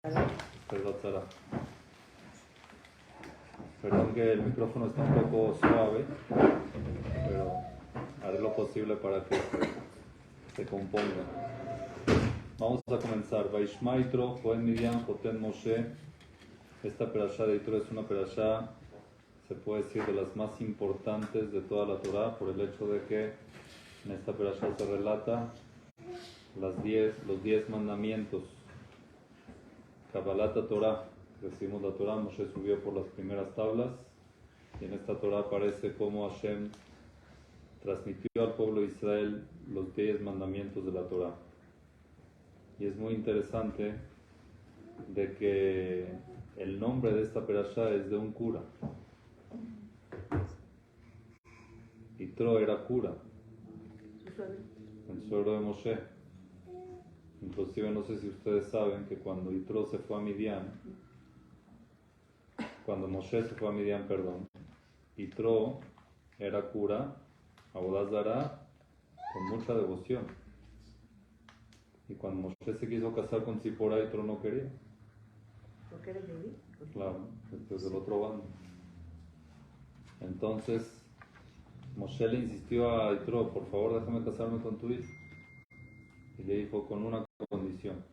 Batzara. Perdón que el micrófono está un poco suave, pero haré lo posible para que se componga. Vamos a comenzar. Vaishma Yitro, Joen Midian, Joten Moshe. Esta perashá de Yitro es una perashá, se puede decir, de las más importantes de toda la Torah, por el hecho de que en esta perashá se relata los 10 mandamientos. Kabbalat Torah, recibimos la Torah, Moshe subió por las primeras tablas, y en esta Torah aparece cómo Hashem transmitió al pueblo de Israel los 10 mandamientos de la Torah. Y es muy interesante de que el nombre de esta perashá es de un cura. Yitro era cura, el suegro de Moshe. Inclusive no sé si ustedes saben que cuando Yitro se fue a Midian, cuando Moshe se fue a Midian, Yitro era cura, Avodah Zará, con mucha devoción. Y cuando Moshe se quiso casar con Zipporá, Yitro no quería. ¿Por qué era judío? Claro, después del otro bando. Entonces, Moshe le insistió a Yitro, por favor déjame casarme con tu hijo. Y le dijo, con una condición,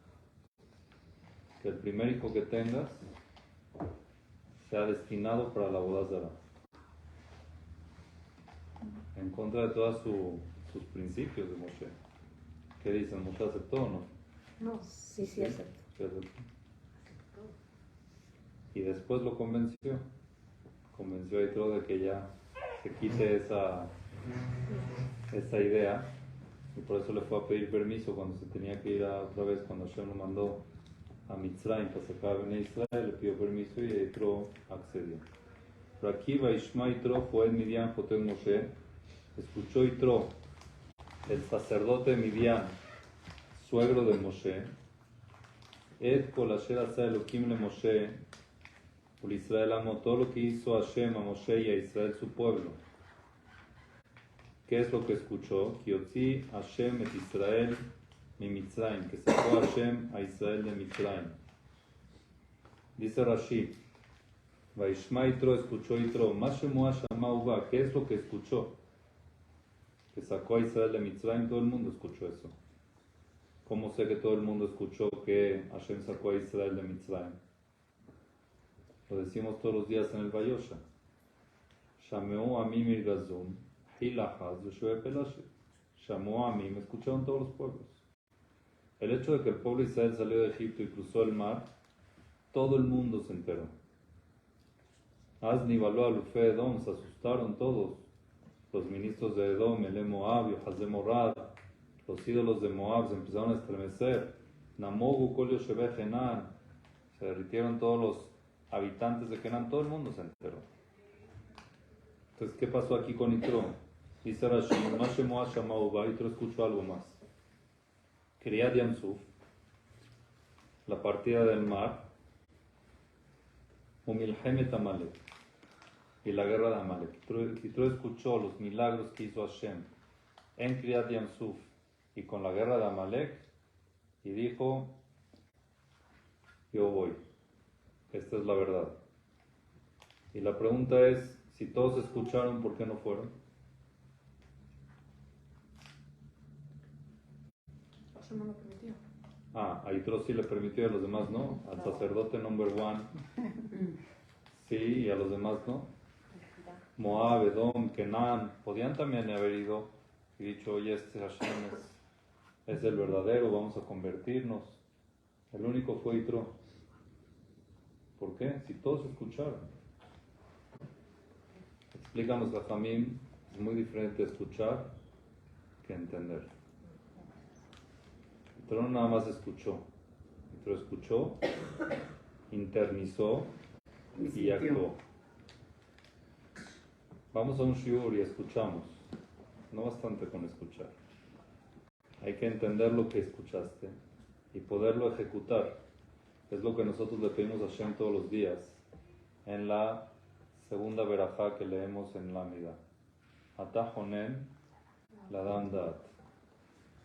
que el primer hijo que tengas sea destinado para la Avodah Zará. En contra de todos sus principios de Moshe. ¿Qué dicen? ¿Moshe aceptó o no? No, sí aceptó. Sí aceptó. Y después lo convenció. Convenció a Yitro de que ya se quite esa idea. Y por eso le fue a pedir permiso cuando se tenía que ir otra vez, cuando Hashem lo mandó a Mitzrayim para sacar a Bnei Israel, le pidió permiso y Yitro accedió. Pero aquí Vaishma Yitro fue en Midian Joten Moshe. Escuchó Yitro, el sacerdote de Midian, suegro de Moshe, Et kol asher asa Elohim le Moshe, por Israel amo, todo lo que hizo Hashem a Moshe y a Israel su pueblo. ¿Qué es lo que escuchó? Ki yotzi Hashem et Israel mi Mitzrayim, que sacó Hashem a Israel de Mitzrayim. Dice Rashi, Vaishma Yitro, escuchó Yitro, Mashemua Shama Uva, ¿qué es lo que escuchó? Que sacó a Israel de Mitzrayim, todo el mundo escuchó eso. ¿Cómo sé que todo el mundo escuchó que Hashem sacó a Israel de Mitzrayim? Lo decimos todos los días en el Vayosha. Shameu Amim Irgazum, Hilahaz, Yoshua Pelashe. Shameu Amim, escucharon todos los pueblos. El hecho de que el pueblo de Israel salió de Egipto y cruzó el mar, todo el mundo se enteró. Azni Baló Alufe Edom, se asustaron todos. Los ministros de Edom, Elem Moab, Yohazem Morad, los ídolos de Moab se empezaron a estremecer. Namogu Kol Yoshebe Genan, se derritieron todos los habitantes de Kenan, todo el mundo se enteró. Entonces, ¿qué pasó aquí con Yitro? Dice Rashi, Mashemua Shamauba, Yitro escuchó algo más. Kriyat Yamsuf, la partida del mar, Umilhemet Amalek, y la guerra de Amalek. Yitro escuchó los milagros que hizo Hashem en Kriyat Yamsuf y con la guerra de Amalek, y dijo, yo voy, esta es la verdad. Y la pregunta es, si todos escucharon, ¿por qué no fueron? Eso no lo permitió. A Yitro sí le permitió y a los demás no. Al sacerdote number one sí, y a los demás no. Moab, Edom, Kenan, podían también haber ido y dicho, oye, este Hashem es el verdadero, vamos a convertirnos. El único fue Yitro. ¿Por qué? Si todos escucharon. Explícanos la familia, es muy diferente escuchar que entender. Yitro no nada más escuchó. Yitro escuchó, internizó y actuó. Vamos a un shiur y escuchamos. No bastante con escuchar. Hay que entender lo que escuchaste y poderlo ejecutar. Es lo que nosotros le pedimos a Hashem todos los días en la segunda verajá que leemos en la Amida. Ata honen ladam dat,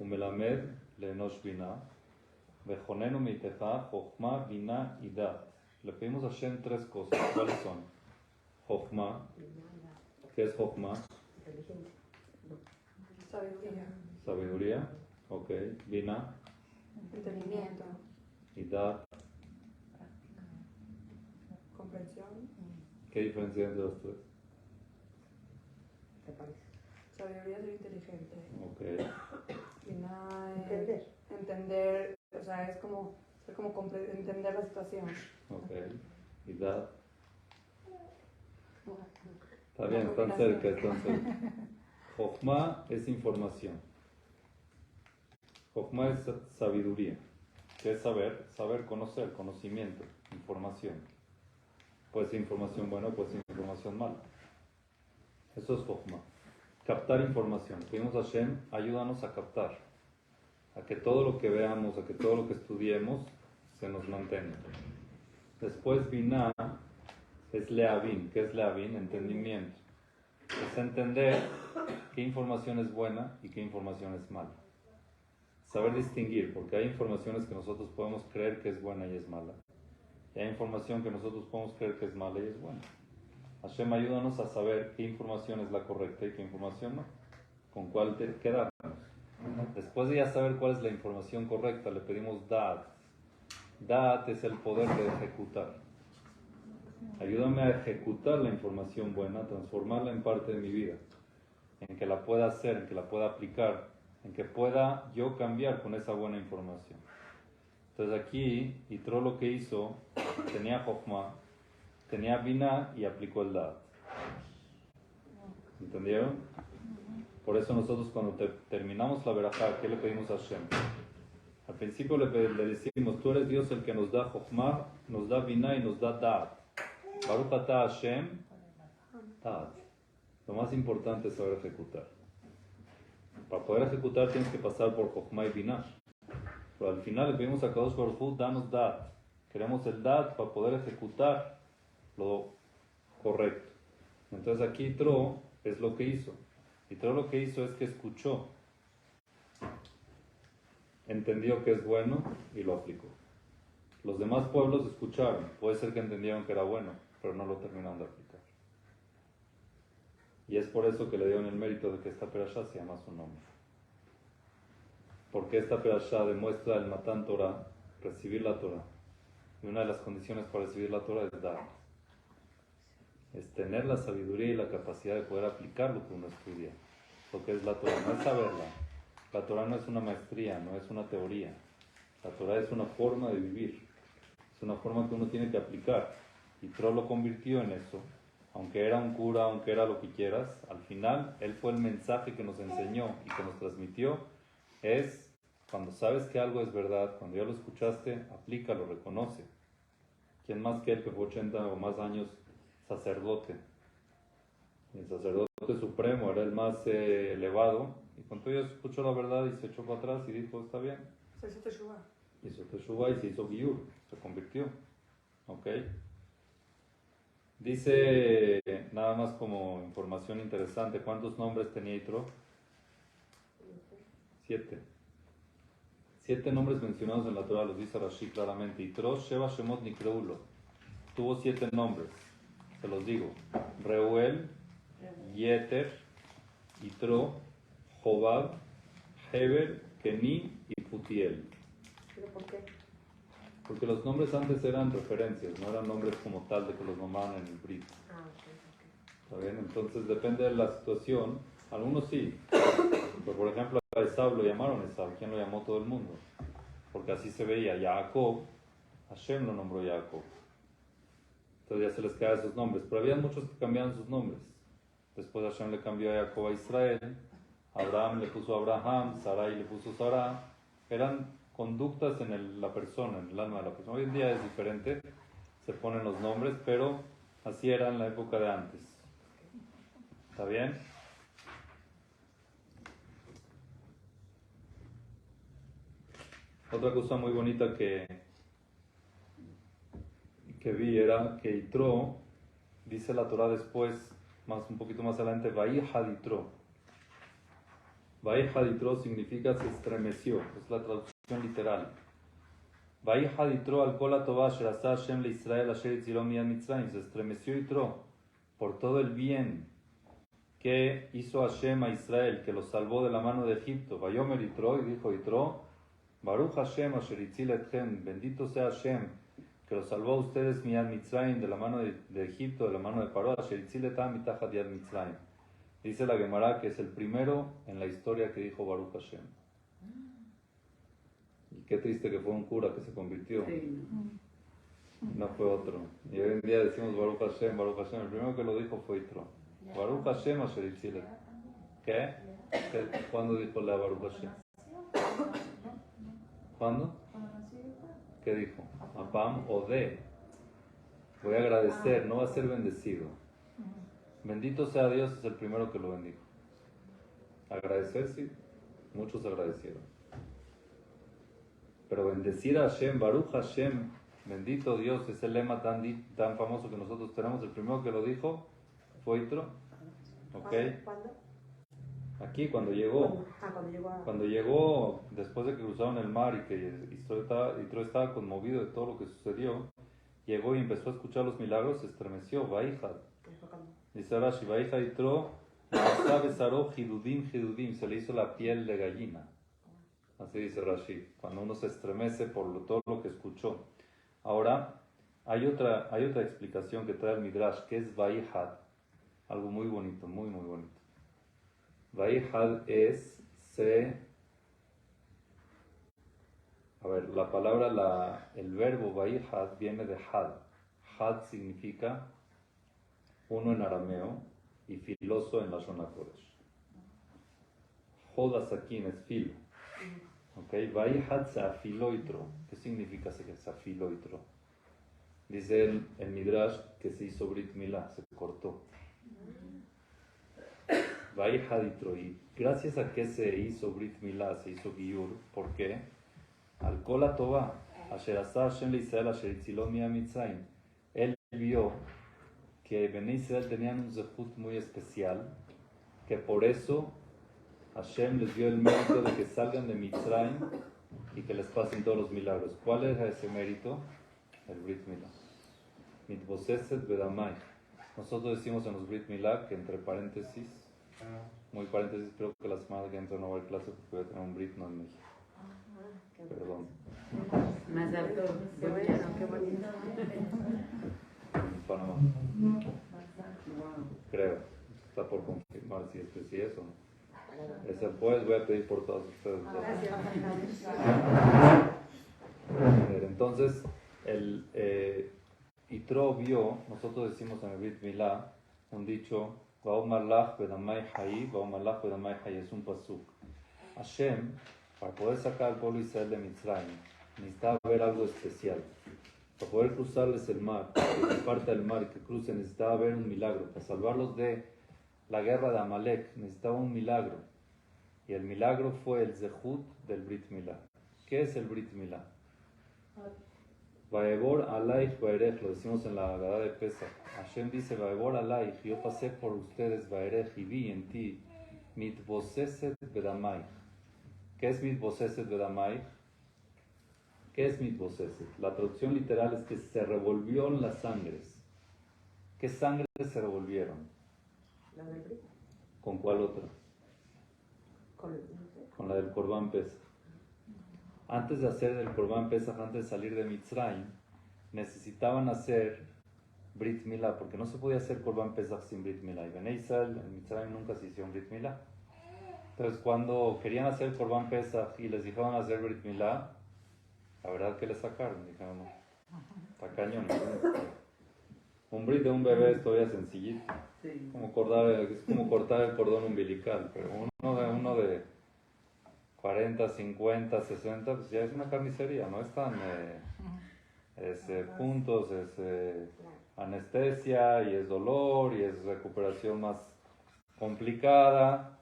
umelamed leenosh binah, Vejonenu miteja, Jochma, Binah y Dat. Le pedimos a Hashem tres cosas. ¿Cuáles son? Jochma. ¿Qué es Jochma? Inteligencia. Sabiduría. Sabiduría. Ok. Binah Entendimiento. y Dat. Comprensión. ¿Qué diferencia hay entre los tres? ¿Te parece? Sabiduría es ser inteligente. Ok. Y nada es Entender. entender, o sea, es como entender la situación. Ok. Y Dat. Está Una bien, están combinación. cerca, están cerca. Jochma es información. Jochma es sabiduría. ¿Qué es saber? Saber, conocer, conocimiento, información. Puede ser información buena, puede ser información mala. Eso es Jochma. Captar información. Pedimos a Hashem, ayúdanos a captar. A que todo lo que veamos, a que todo lo que estudiemos, se nos mantenga. Después Binah es Leavin. ¿Qué es Leavin? Entendimiento. Es entender qué información es buena y qué información es mala. Saber distinguir, porque hay informaciones que nosotros podemos creer que es buena y es mala. Y hay información que nosotros podemos creer que es mala y es buena. Hashem, ayúdanos a saber qué información es la correcta y qué información no. Con cuál quedarnos. Después de ya saber cuál es la información correcta, le pedimos Da'at. Da'at es el poder de ejecutar. Ayúdame a ejecutar la información buena, transformarla en parte de mi vida, en que la pueda hacer, en que la pueda aplicar, en que pueda yo cambiar con esa buena información. Entonces aquí, Yitro lo que hizo, tenía Jochma, tenía Binah y aplicó el Da'at. ¿Entendieron? Por eso nosotros cuando terminamos la verajá, ¿qué le pedimos a Hashem? Al principio le decimos, tú eres Dios el que nos da Jochma, nos da Binah y nos da Da'at. Baruch atah Hashem, Da'at. Lo más importante es saber ejecutar. Para poder ejecutar tienes que pasar por Jochma y Binah. Pero al final le pedimos a Kadosh Baruj Hu, danos Da'at. Queremos el Da'at para poder ejecutar lo correcto. Entonces aquí Yitro es lo que hizo. Yitro lo que hizo es que escuchó, entendió que es bueno y lo aplicó. Los demás pueblos escucharon, puede ser que entendieron que era bueno, pero no lo terminaron de aplicar. Y es por eso que le dieron el mérito de que esta perashá se llama su nombre. Porque esta perashá demuestra el Matan Torah, recibir la Torah. Y una de las condiciones para recibir la Torah es dar. Es tener la sabiduría y la capacidad de poder aplicar lo que uno estudia. Lo que es la Torah, no es saberla. La Torah no es una maestría, no es una teoría. La Torah es una forma de vivir. Es una forma que uno tiene que aplicar. Y Yitro lo convirtió en eso. Aunque era un cura, aunque era lo que quieras, al final él fue el mensaje que nos enseñó y que nos transmitió. Es cuando sabes que algo es verdad, cuando ya lo escuchaste, aplícalo, reconoce. ¿Quién más que él que fue 80 o más años sacerdote? Y el sacerdote supremo era el más elevado. Y cuando ella escuchó la verdad y se echó para atrás y dijo, está bien. Se hizo teshuva. Hizo teshuva y se hizo giyur, se convirtió. ¿Ok? Dice, nada más como información interesante, ¿cuántos nombres tenía Yitro? 7. 7 nombres mencionados en la Torah, los dice Rashi claramente. Yitro, Sheva, Shemot, Nikreulo. Tuvo 7 nombres, se los digo. Reuel, Yeter, Yitro, Jobab, Heber, Keni y Putiel. ¿Pero por qué? Porque los nombres antes eran referencias, no eran nombres como tal de que los nombraban en el Brit. Ah, ok. ¿Está bien? Entonces depende de la situación. Algunos sí. Pero, por ejemplo, a Esab lo llamaron Esab. ¿Quién lo llamó? Todo el mundo. Porque así se veía. Jacob, Hashem lo nombró Jacob. Entonces ya se les quedan esos nombres. Pero había muchos que cambiaban sus nombres. Después Hashem le cambió a Jacob a Israel. Abraham le puso Abraham. Sarai le puso Sarah. Eran conductas en la persona, en el alma de la persona. Hoy en día es diferente. Se ponen los nombres, pero así era en la época de antes. ¿Está bien? Otra cosa muy bonita que vi era que Yitro, dice la Torah después, un poquito más adelante, Vayihad Yitro. Vayihad Yitro significa se estremeció, es la traducción literal. Vaihad Yitro al Kol HaTovah Asher Asa Hashem leIsrael Asher Yitzilo Miyad Mitzrayim. Se estremeció Yitro por todo el bien que hizo Hashem a Israel, que lo salvó de la mano de Egipto. Vayomer Yitro, y dijo Yitro, Baruch Hashem Asher Yitzil Etchem, bendito sea Hashem, que lo salvó a ustedes Miyad Mitzrayim, de la mano de Egipto, de la mano de Paró, Asher Yitzil Etam Mitachat Yad Mitzrayim. Dice la Gemara que es el primero en la historia que dijo Baruch Hashem. Y qué triste que fue un cura que se convirtió. Sí. No fue otro. Y hoy en día decimos Baruch Hashem, Baruch Hashem. El primero que lo dijo fue Yitro. Baruch Hashem Asher Yitzil. ¿Qué? ¿Cuándo dijo la Baruch Hashem? ¿Cuándo? ¿Qué dijo? Apam o de. Voy a agradecer, no va a ser bendecido. Bendito sea Dios, es el primero que lo bendijo. Agradecer, sí. Muchos agradecieron. Pero bendecir a Hashem, Baruch Hashem, bendito Dios, es el lema tan famoso que nosotros tenemos. El primero que lo dijo fue Yitro. ¿Ok? ¿Cuándo? Aquí, cuando llegó. Cuando llegó a... Cuando llegó, después de que cruzaron el mar y que Yitro estaba conmovido de todo lo que sucedió, llegó y empezó a escuchar los milagros, se estremeció. Vaihad. Dice Rashi, Vaihad Yitro, se le hizo la piel de gallina. Así dice Rashi, cuando uno se estremece por todo lo que escuchó. Ahora, hay otra explicación que trae el Midrash, que es Vaihad. Algo muy bonito, muy muy bonito. Vaihad es a ver, la palabra, el verbo Vaihad viene de had. Had significa uno en arameo y filoso en la zona Kodesh. Hod asakin es filo. Ok, Vaihad se afiló Yitro. ¿Qué significa que se afiló Yitro? Dice el Midrash que se hizo Brit Milá, se cortó. Vaihad Yitro. Y gracias a que se hizo Brit Milá, se hizo Giyur. ¿Por qué? Al Kol HaTovah, Asher Asa Hashem leIsrael Asher Yitzilo Miyad Mitzrayim. Él vio que Bnei Israel tenían un zehut muy especial, que por eso Hashem les dio el mérito de que salgan de Mitzrayim y que les pasen todos los milagros. ¿Cuál era ese mérito? El Brit Milá. Mitboseset Bedamai. Nosotros decimos en los Brit Milá que entre paréntesis, muy paréntesis, creo que la semana que entra no va a haber clase porque voy a tener un Brit no en México. Perdón. Más alto. Qué bueno, qué bonito. En Panamá. Creo. Está por confirmar si es que sí es o no. Ese pues voy a pedir por todos ustedes. Entonces, Yitro vio, nosotros decimos en el Brit Milá, un dicho, Vaomalach bedamai hayi, Vaomalach bedamai hayi, es un pasuk. Hashem, para poder sacar al pueblo Israel de Mitzrayim, necesitaba ver algo especial. Para poder cruzarles el mar, que parte del mar y que crucen, necesitaba ver un milagro. Para salvarlos de la guerra de Amalek, necesitaba un milagro. Y el milagro fue el zehut del Brit Milá. ¿Qué es el Brit Milá? Vaevor alaich vaerech, lo decimos en la Haggadah de Pesach. Hashem dice, Vaevor alaich, yo pasé por ustedes, vaerech, y vi en ti, mitboseset bedamai. ¿Qué es mitboseset bedamai? ¿Qué es mitboseset? La traducción literal es que se revolvieron las sangres. ¿Qué sangres se revolvieron? ¿La del Brit? ¿Con cuál otra? Con la del Corbán Pesach. Antes de hacer el Corbán Pesach, antes de salir de Mitzrayim, necesitaban hacer Brit Milá, porque no se podía hacer Corbán Pesach sin Brit Milá. Y Bnei Israel en Mitzrayim nunca se hicieron Brit Milá. Entonces, cuando querían hacer Corbán Pesach y les dijeron hacer Brit Milá, la verdad que le sacaron. Dijeron, no, está cañón. Un Brit de un bebé es todavía sencillito. Sí. Es como cortar el cordón umbilical, pero uno de 40, 50, 60, pues ya es una carnicería, no es tan puntos, es anestesia y es dolor y es recuperación más complicada.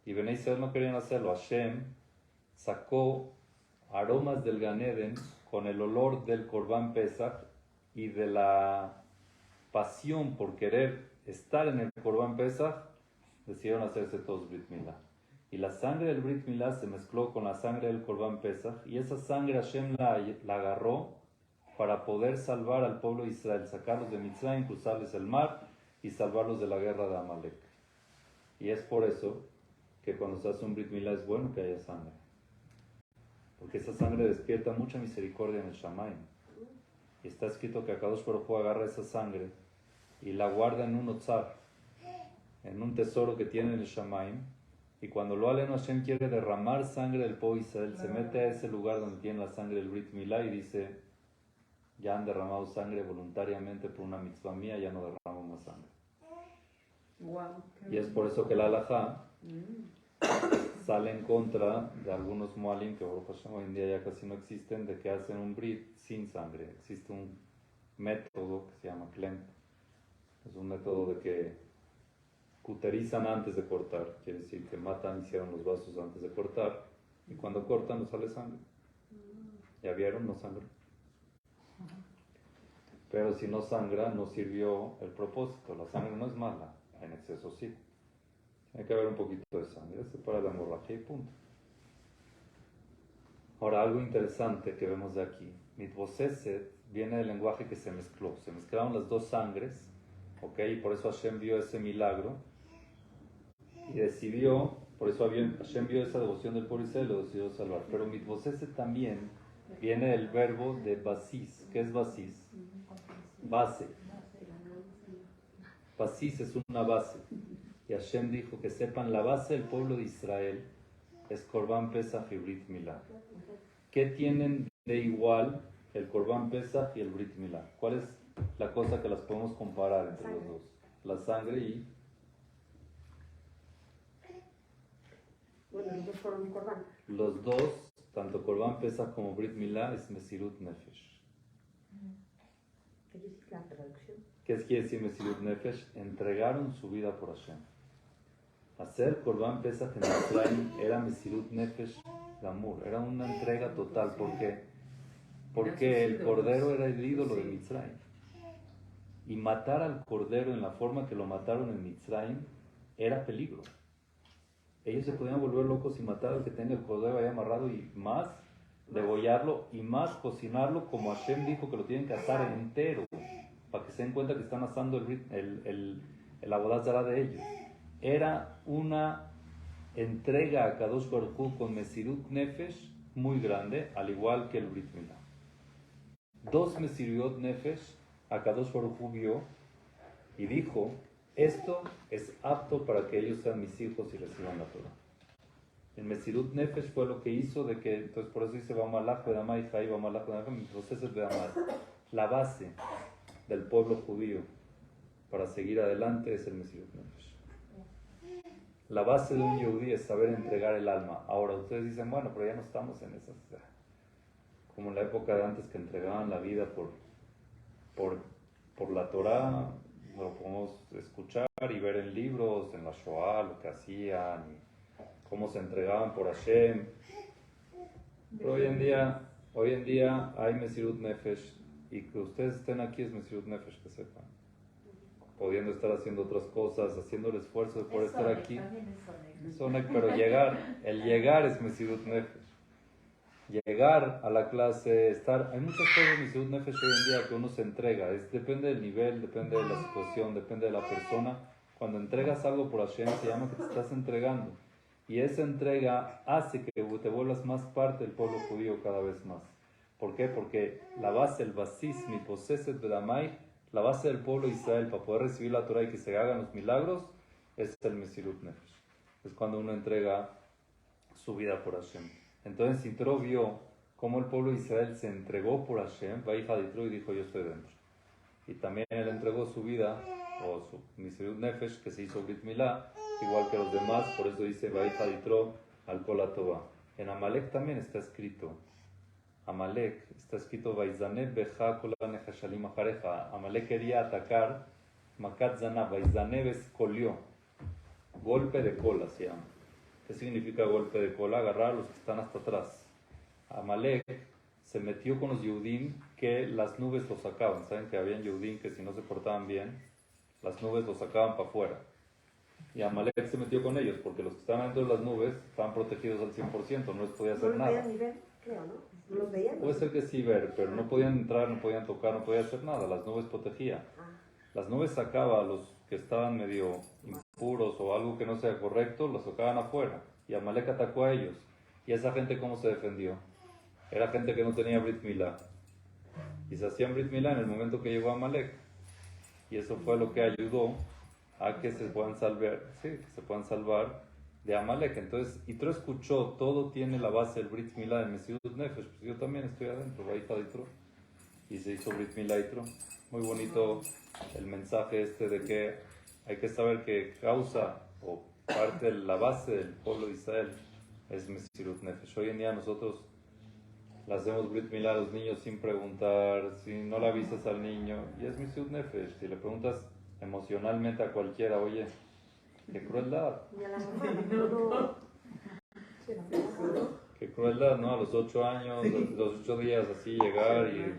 Y Bnei Israel no querían hacerlo. Hashem sacó aromas del Gan Eden con el olor del Corbán Pesach y de la pasión por querer estar en el Corbán Pesach, decidieron hacerse todos Brit Milá. Y la sangre del Brit Milá se mezcló con la sangre del Corbán Pesach, y esa sangre Hashem la agarró para poder salvar al pueblo de Israel, sacarlos de Mitzrayim, cruzarles el mar y salvarlos de la guerra de Amalek. Y es por eso que cuando se hace un Brit Milá es bueno que haya sangre. Porque esa sangre despierta mucha misericordia en el Shamayim. Y está escrito que Akadosh Baruj Hu agarra esa sangre y la guarda en un otzar, en un tesoro que tiene en el Shamayim. Y cuando lo Alenu Hashem quiere derramar sangre del pueblo de Israel, se mete a ese lugar donde tiene la sangre del Brit Milá y dice: ya han derramado sangre voluntariamente por una mitzvah mía, ya no derramo más sangre. Wow. Y es por eso que la halajá sale en contra de algunos mualim, que Baruch Hashem hoy en día ya casi no existen, de que hacen un brit sin sangre. Existe un método que se llama klem. Es un método de que cuterizan antes de cortar, quiere decir que matan, hicieron los vasos antes de cortar, y cuando cortan no sale sangre. ¿Ya vieron? No sangra. Pero si no sangra, no sirvió el propósito. La sangre no es mala, en exceso sí. Tiene que haber un poquito de sangre, se para la hemorragia y punto. Ahora, algo interesante que vemos de aquí. Mitboseset viene del lenguaje que se mezcló. Se mezclaron las dos sangres, ¿ok? Y por eso Hashem vio ese milagro y decidió, por eso Hashem vio esa devoción del pueblo Israel y lo decidió salvar. Pero Mitboseset también viene del verbo de basis. ¿Qué es basis? Base. Basis es una base. Y Hashem dijo que sepan, la base del pueblo de Israel es Corbán Pesach y Brit Milá. ¿Qué tienen de igual el Corbán Pesach y el Brit Milá? ¿Cuál es la cosa que las podemos comparar entre los dos? La sangre y... Bueno, los dos fueron un Corbán. Los dos, tanto Corbán Pesach como Brit Milá, es Mesirut Nefesh. ¿Qué es la traducción? ¿Qué quiere decir Mesirut Nefesh? Entregaron su vida por Hashem. Hacer Corbán Pesach en Mitzrayim era Mesirut Nefesh Gamur, era una entrega total. ¿Por qué? Porque el cordero era el ídolo de Mitzrayim. Y matar al cordero en la forma que lo mataron en Mitzrayim era peligro. Ellos se podían volver locos y matar al que tenga el cordero ahí amarrado, y más degollarlo y más cocinarlo como Hashem dijo que lo tienen que asar entero, para que se den cuenta que están asando el Avodat Zará de ellos. Era una entrega a Kadosh Baruj Hu con Mesirut Nefesh muy grande, al igual que el Brit Milá. Dos Mesirut Nefesh a Kadosh Baruj Hu vio y dijo: esto es apto para que ellos sean mis hijos y reciban la Torah. El Mesirut Nefesh fue lo que hizo de que, entonces por eso dice Bamalach Bedamai Jai, Bamalach Bedamai, mi proceso es Bedamai. La base del pueblo judío para seguir adelante es el Mesirut Nefesh. La base de un yehudí es saber entregar el alma. Ahora ustedes dicen, bueno, pero ya no estamos en esas, como en la época de antes que entregaban la vida por la Torah. Lo podemos escuchar y ver en libros, en la Shoah, lo que hacían, y cómo se entregaban por Hashem. Pero hoy en día hay Mesirut Nefesh, y que ustedes estén aquí es Mesirut Nefesh, que sepan. Pudiendo estar haciendo otras cosas, haciendo el esfuerzo de poder estar aquí. Pero el llegar es Mesirut Nefesh. Llegar a la clase, estar... Hay muchas cosas en Mesirut Nefesh hoy en día que uno se entrega. Depende del nivel, depende de la situación, depende de la persona. Cuando entregas algo por Hashem, se llama que te estás entregando. Y esa entrega hace que te vuelvas más parte del pueblo judío cada vez más. ¿Por qué? Porque la base, el basis, mi poseset bedamai, la base del pueblo de Israel para poder recibir la Torah y que se hagan los milagros, es el Mesirut Nefesh. Es cuando uno entrega su vida por Hashem. Entonces Yitro vio cómo el pueblo de Israel se entregó por Hashem, Vaija Yitro, y dijo: yo estoy dentro. Y también él entregó su vida, o su Mesirut Nefesh, que se hizo Brit Milá, igual que los demás. Por eso dice Vaija Yitro al Kol HaTova. En Amalek también está escrito, Amalek, está escrito Vaizaneb Beja Kol HaNechashalim Ajareja. Amalek quería atacar Makat Zanab. Vaizaneb es colió, golpe de cola se llama. ¿Qué significa golpe de cola? Agarrar a los que están hasta atrás. Amalek se metió con los Yehudim que las nubes los sacaban. ¿Saben que habían Yehudim que si no se portaban bien, las nubes los sacaban para afuera? Y Amalek se metió con ellos, porque los que estaban dentro de las nubes estaban protegidos al 100%, no les podía No hacer los nada. veían ni ver, creo, ¿no? No los veían. Puede ser que sí ver, pero no podían entrar, no podían tocar, no podían hacer nada, las nubes protegían. Ah, Las nubes sacaban a los que estaban medio impuros o algo que no sea correcto, los sacaban afuera. Y Amalek atacó a ellos. ¿Y esa gente cómo se defendió? Era gente que no tenía Brit Milá. Y se hacían Brit Milá en el momento que llegó Amalek. Y eso fue lo que ayudó a que se puedan salvar, sí, que se puedan salvar de Amalek. Entonces, Yitro escuchó, todo tiene la base del Brit Milá de Mesirut Nefesh. Pues yo también estoy adentro, ahí está Yitro. Y se hizo Brit Milá Yitro. Muy bonito el mensaje este de que hay que saber que causa o parte de la base del pueblo de Israel es Mesirut Nefesh. Hoy en día nosotros le hacemos Brit Milá a los niños sin preguntar, si no le avisas al niño, y es Mesirut Nefesh. Si le preguntas emocionalmente a cualquiera, oye, qué crueldad, ni a la mamá, no. Sí, la mamá. qué crueldad, ¿no? A los 8 años, los 8 días así llegar y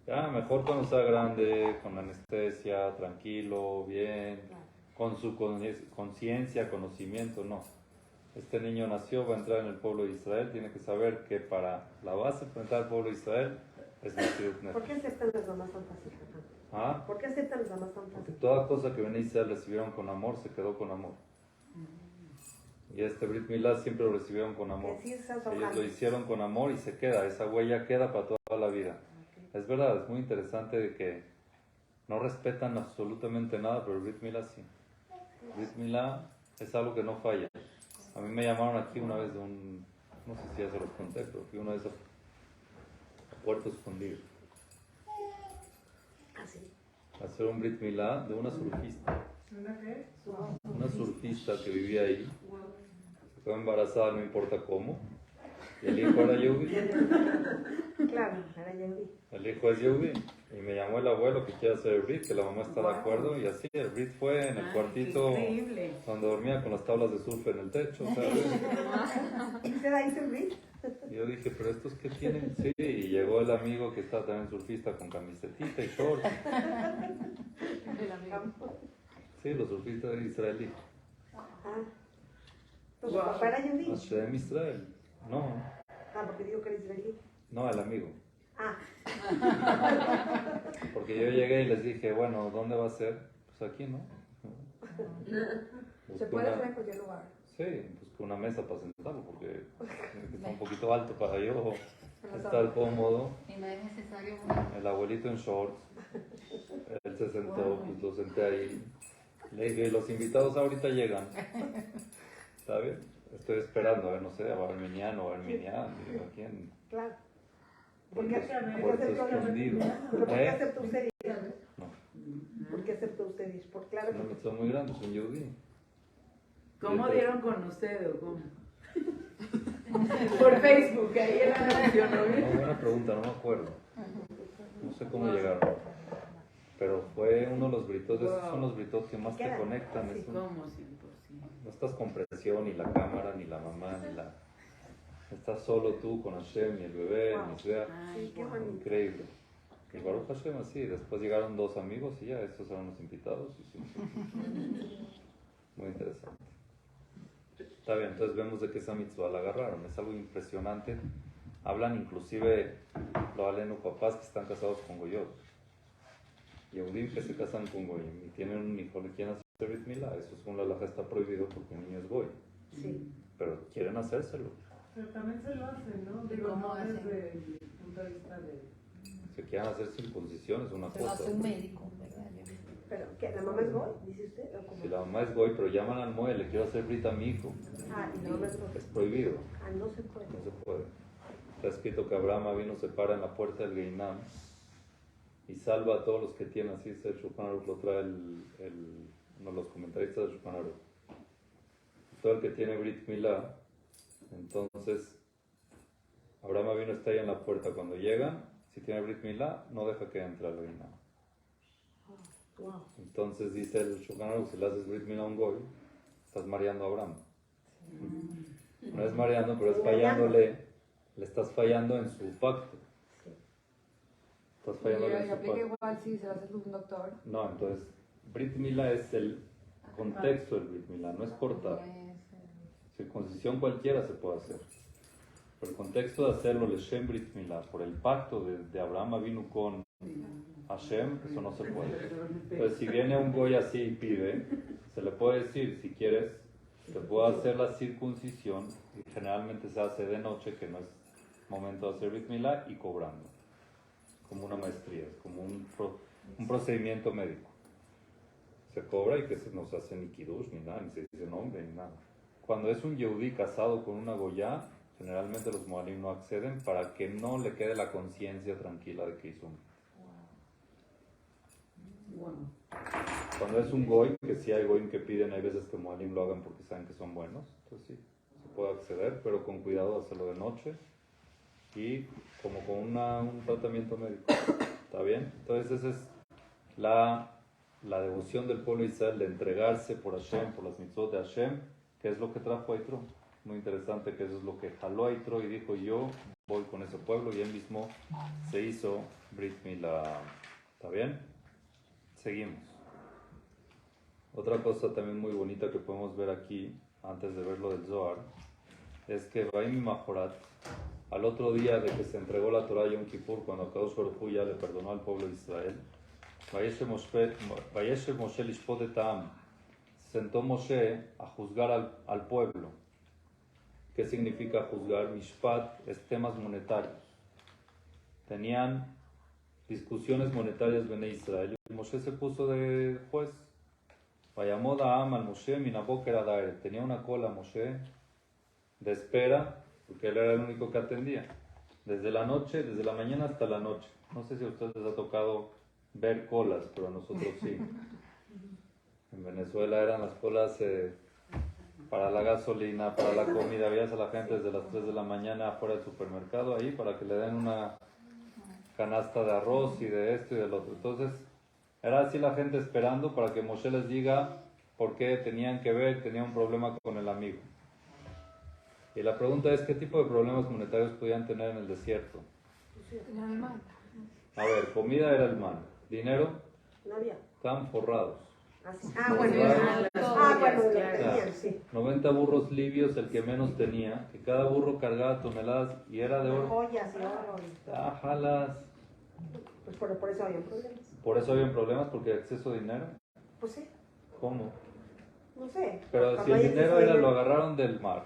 ya, mejor cuando sea grande, con anestesia, tranquilo, bien, con su conciencia, conocimiento, no. Este niño nació, va a entrar en el pueblo de Israel, tiene que saber que para la base para entrar al pueblo de Israel es Mesirut ¿Por qué Nefesh. aceptan las mamás tan fácil, papá? ¿Ah? ¿Por qué aceptan las mamás tan Porque fácil? toda cosa que Bnei Israel recibieron con amor, se quedó con amor. Y este Brit Milá siempre lo recibieron con amor. Que sí es Ellos ahogando. lo hicieron con amor y se queda, esa huella queda para toda la vida. Es verdad, es muy interesante de que no respetan absolutamente nada, pero el Brit Milá sí. Brit Milá es algo que no falla. A mí me llamaron aquí una vez de un, no sé si ya se los conté, pero fui una vez a Puerto Escondido Ah, sí. a hacer un Brit Milá de una surfista. ¿Una qué? Una surfista que vivía ahí. Se quedó embarazada, no importa cómo. Y el hijo era Yehudi. Claro, era Yehudi. El hijo es Yehudi. Y me llamó el abuelo que quiere hacer el Brit, que la mamá está de acuerdo. Y así, el Brit fue en el cuartito Increíble. donde dormía con las tablas de surf en el techo, ¿sabes? ¿Y usted ahí se ríe? Y yo dije, ¿pero estos qué tienen? Sí, y llegó el amigo que estaba también surfista con camisetita y shorts. Sí, los surfistas israelíes. Ah. Pues su papá era Yehudi. Hashem Israel. No, Ah, porque digo que era israelí. no, el amigo. Ah, Porque yo llegué y les dije, bueno, ¿dónde va a ser? Pues aquí, ¿no? Se Busqué puede hacer en una, cualquier lugar. sí, busqué una mesa para sentarlo porque está un poquito alto para yo estar cómodo. Y no es necesario El abuelito en shorts, él se sentó, pues lo senté ahí. Le dije, los invitados ahorita llegan, ¿sabes? Estoy esperando, a ver, no sé, a Barminiano o Arminiano, digo, ¿a quién? claro. ¿Por qué Puerto Escondido. ¿Pero por qué aceptó usted ir? No, ¿Por qué aceptó usted ir? Por claro es una que mitzvah muy grande, es un yehudí. ¿Cómo dieron con usted o cómo? Por Facebook, ahí el anuncio, ¿no? No, buena pregunta, no me acuerdo. No sé cómo llegaron. Pero fue uno de los britos, esos son los britos que más te conectan. Es un- ¿Cómo? 100%. no estás con presión, ni la cámara, ni la mamá, ni la... Estás solo tú con Hashem y el bebé, Wow. ni sea sí, qué bonito. increíble. Y Baruch Hashem así, después llegaron 2 amigos y ya, estos eran los invitados. Y sí. Muy interesante. Está bien, entonces vemos de que esa mitzvah la agarraron, es algo impresionante. Hablan inclusive, lo hablan papás que están casados con Goyot. Yehudim que se casan con Goyim y tienen un hijo, le quieren hacer Brit Milá. Eso según la halajá está prohibido porque el niño es Goy. sí. Pero quieren hacérselo. Pero también se lo hacen, ¿no? ¿Y Digo, cómo no hacen? desde el punto de vista de... Si quieren hacer circuncisión es una Se lo cosa. hace un médico, ¿verdad? ¿Pero qué? ¿La mamá es Goy? ¿Dice usted? ¿O cómo? Si la mamá es Goy, pero llaman al muelle, le quiero hacer Brit a mi hijo. Ah, y la mamá es Goy. Es prohibido, Ah, no se puede. no se puede. Está escrito que Abraham vino, se para en la puerta del Geinam y salva a todos los que tienen, así es el Shulchan Aruch, lo trae uno de los comentaristas del Shulchan Aruch. Todo el que tiene Brit Milá, entonces Abraham vino, está ahí en la puerta. Cuando llegan, si tiene Brit Milá, no deja que entre al Geinam. Wow. Entonces dice el Shulchan Aruch, si le haces Brit Milá a un Goy, estás mareando a Abraham. No es mareando, pero es fallándole, le estás fallando en su pacto. Estás fallándole en Y su aplica pacto. igual si se lo hace un doctor. No, entonces, Brit Milá es el contexto del Brit Milá, no es cortar. Circuncisión cualquiera se puede hacer. Pero el contexto de hacerlo, Leshem Brit Milá, por el pacto de Abraham vino con Hashem, eso no se puede. Entonces, si viene un goy así y pide, se le puede decir, si quieres, te puedo hacer la circuncisión, y generalmente se hace de noche, que no es momento de hacer Brit Milá, y cobrando, como una maestría, como un procedimiento médico. Se cobra y que no se hace ni kiddush, ni nada, ni se dice nombre, ni nada. Cuando es un yehudí casado con una goyá, generalmente los moalim no acceden para que no le quede la conciencia tranquila de que hizo un... Cuando es un goy, que sí hay goyim que piden, hay veces que moalim lo hagan porque saben que son buenos, entonces sí, se puede acceder, pero con cuidado de hacerlo de noche y como con un tratamiento médico. ¿Está bien? Entonces esa es la devoción del pueblo de Israel de entregarse por Hashem, por las mitzvot de Hashem, que es lo que trajo a Yitro. Muy interesante que eso es lo que jaló a Yitro y dijo, yo voy con ese pueblo, y él mismo se hizo Brit Milá. ¿Está bien? Seguimos. Otra cosa también muy bonita que podemos ver aquí, antes de ver lo del Zohar, es que Baim y Majorat, al otro día de que se entregó la Torah Yom Kippur, cuando Kadosh Baruj Hu ya le perdonó al pueblo de Israel, Vayeshev Moshe lishpot et ha'am, sentó Moshe a juzgar al pueblo. ¿Qué significa juzgar? Mishpat es temas monetarios. Tenían discusiones monetarias en Israel y Moshe se puso de juez. Vayamod ha'am al Moshe minaboker ad ha'erev. Tenía una cola Moshe de espera, porque él era el único que atendía. Desde la noche, desde la mañana hasta la noche. No sé si a ustedes les ha tocado ver colas, pero a nosotros sí. En Venezuela eran las colas para la gasolina, para la comida. Veías a la gente desde las 3 de la mañana afuera del supermercado ahí para que le den una canasta de arroz y de esto y del otro. Entonces, era así la gente esperando para que Moshe les diga por qué tenían que ver, tenían un problema con el amigo. Y la pregunta es, ¿qué tipo de problemas monetarios podían tener en el desierto? A ver, comida era el man. ¿Dinero? No había. Estaban forrados. Bueno, lo tenían, sí. 90 burros libios, el que menos tenía, que cada burro cargaba toneladas y era de oro. Joyas y oro. Ájalas. Pues por eso habían problemas. Por eso habían problemas, porque exceso de dinero. Pues sí, ¿Cómo? no sé. Pero si el dinero era, lo agarraron del mar.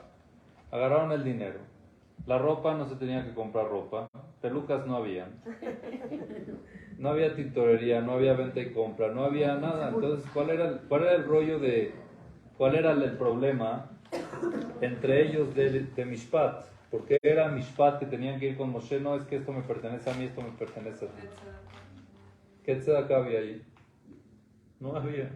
Agarraron el dinero. La ropa, no se tenía que comprar ropa. Pelucas no habían. No había tintorería, no había venta y compra, no había nada. Entonces, ¿cuál era el rollo de... ¿Cuál era el problema entre ellos de Mishpat? ¿Por qué era Mishpat que tenían que ir con Moshe? No, es que esto me pertenece a mí, esto me pertenece a ti. ¿Qué tzedakah había ahí? No había.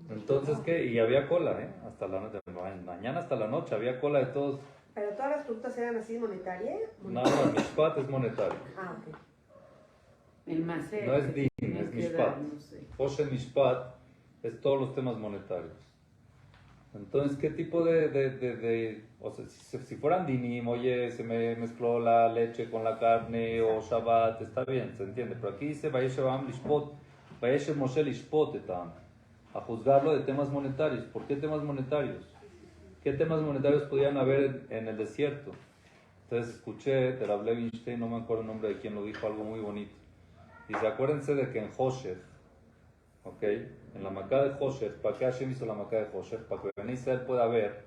Entonces, ¿qué? Y había cola, ¿eh? Hasta la noche, mañana hasta la noche, había cola de todos. Pero todas las preguntas eran así monetarias. No, el Mishpat es monetario. Ok. El Maser. No es din, tiene es que Mishpat. dar, no sé. Oshe Mishpat es todos los temas monetarios. Entonces, ¿qué tipo o sea, si fueran dinim, oye, se me mezcló la leche con la carne, o Shabbat, está bien, se entiende. Pero aquí dice, Vayeshev Am Lishpot, Vayeshev Moshe Lishpot etam, a juzgarlo de temas monetarios. ¿Por qué temas monetarios? ¿Qué temas monetarios podían haber en el desierto? Entonces escuché de Rav Levinstein, no me acuerdo el nombre de quién lo dijo, algo muy bonito. Dice, acuérdense de que en Hoshech, ¿ok? En la Macá de Hoshech, ¿para qué Hashem hizo la Macá de Hoshech? Para que en Israel pueda ver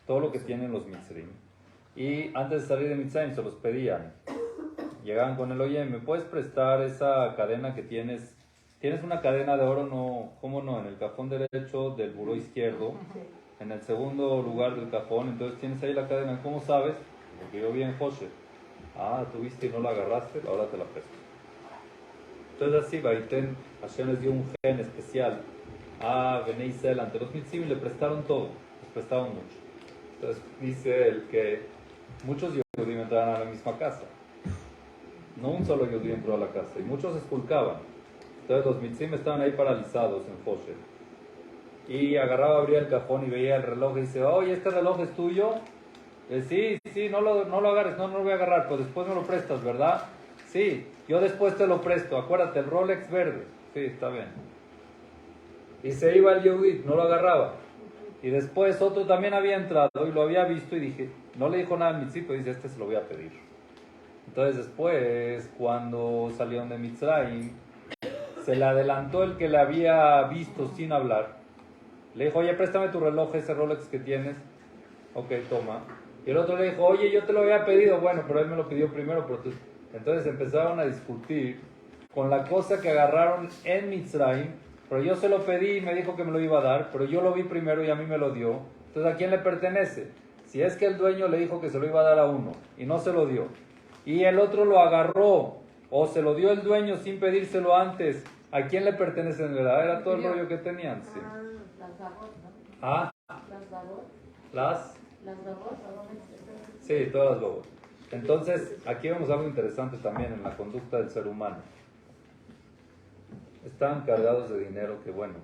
todo lo que tienen los Mitzrim. Y antes de salir de Mitzrayim se los pedían. Llegaban con él, oye, ¿me puedes prestar esa cadena que tienes? ¿Tienes una cadena de oro? No, ¿cómo no? En el cajón derecho del buró izquierdo. En el segundo lugar del cajón, entonces tienes ahí la cadena. ¿Cómo sabes? Porque yo vi en Hoshech. Ah, tuviste y no la agarraste, ahora te la presto. Entonces así, Baiten, Hashem les dio un gen especial a Bnei Israel ante los Mitzim y le prestaron todo, les prestaron mucho. Entonces dice él que muchos judíos entraban a la misma casa. No un solo judío entró a la casa, y muchos esculcaban. Entonces los Mitzim estaban ahí paralizados en Hoshech. Y agarraba, abría el cajón y veía el reloj y dice, oye, ¿este reloj es tuyo? Sí, no lo agarres, no lo voy a agarrar, pues después me lo prestas, ¿verdad? Sí, yo después te lo presto, acuérdate, el Rolex verde. Sí, está bien. Y se iba el Yehudí, no lo agarraba. Y después otro también había entrado y lo había visto y dije, no le dijo nada al Mitzri, pero dice, este se lo voy a pedir. Entonces después, cuando salieron de Mitzrayim, se le adelantó el que le había visto sin hablar. Le dijo, oye, préstame tu reloj, ese Rolex que tienes. Ok, toma. Y el otro le dijo, oye, yo te lo había pedido. Bueno, pero él me lo pidió primero. Pero tú... Entonces empezaron a discutir con la cosa que agarraron en Mitzrayim. Pero yo se lo pedí y me dijo que me lo iba a dar. Pero yo lo vi primero y a mí me lo dio. Entonces, ¿a quién le pertenece? Si es que el dueño le dijo que se lo iba a dar a uno y no se lo dio. Y el otro lo agarró o se lo dio el dueño sin pedírselo antes. ¿A quién le pertenece en verdad? Era todo el rollo que tenían. Sí. Las babot, ¿no? ¿Ah? Las babot. Las... Las babot, babot. Sí, todas las bobos. Entonces, aquí vemos algo interesante también en la conducta del ser humano. Estaban cargados de dinero que bueno.